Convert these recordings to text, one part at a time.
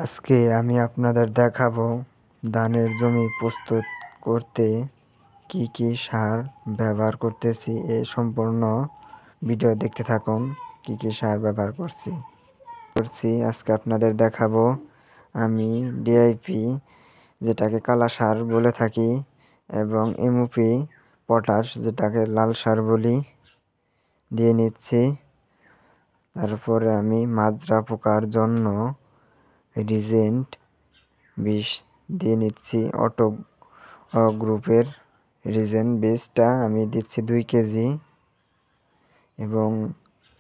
আজকে আমি আপনাদের দেখাবো ধানের জমি প্রস্তুত করতে কি কি সার ব্যবহার করতেছি। এই সম্পূর্ণ ভিডিও দেখতে থাকুন। কি কি সার ব্যবহার করছি আজকে আপনাদের দেখাবো। আমি ডিআইপি, যেটাকে কালা সার বলে থাকি, এবং এমওপি পটাশ, যেটাকে লাল সার বলি, দিয়ে নিচ্ছি। তারপরে আমি মাজরা পোকার জন্য রিজেন্ট 20 দিয়ে নিচ্ছি। অটো গ্রুপের রিজেন্ট 20টা আমি দিচ্ছি 2 কেজি। এবং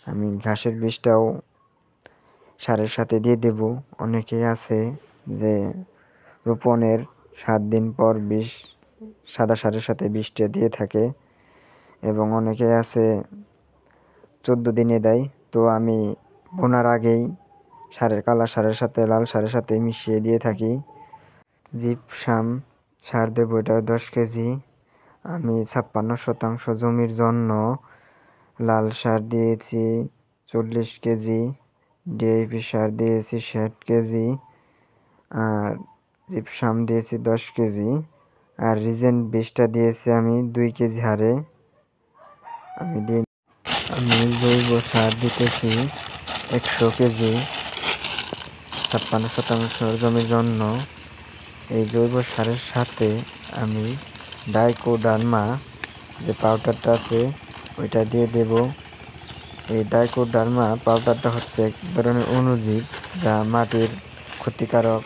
আমি ঘাসের বিষটাও সারের সাথে দিয়ে দেব। অনেকেই আছে যে রোপণের 7 দিন পর বিষ সাদা সারের সাথে বিষটা দিয়ে থাকে, এবং অনেকে আছে 14 দিনে দেয়। তো আমি বোনার আগেই কালা সারের সাথে লাল সারের সাথে মিশিয়ে দিয়ে থাকি। জিপসাম সার দেবো, এটা 10 কেজি। আমি 56% জমির জন্য লাল সার দিয়েছি 40 কেজি, ডিএপি সার দিয়েছি 60 কেজি, আর জিপসাম দিয়েছি 10 কেজি, আর রিজেন্ট 20টা দিয়েছি আমি 2 কেজি হারে। আমি জৈব সার দিতেছি 100 কেজি 56% জমির জন্য। এই জৈব সারের সাথে আমি ডাইকোডার্মা যে পাউডারটা আছে ওইটা দিয়ে দেব। এই ডাইকোডার্মা পাউডারটা হচ্ছে এক ধরনের অণুজীব, যা মাটির ক্ষতিকারক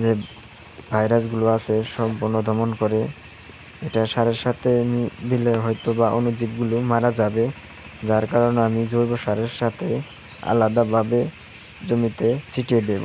যে ভাইরাসগুলো আছে সম্পূর্ণ দমন করে। এটা সারের সাথে দিলে হয়তো বা অণুজীবগুলো মারা যাবে, যার কারণে আমি জৈব সারের সাথে আলাদাভাবে জমিতে ছিটিয়ে দেব।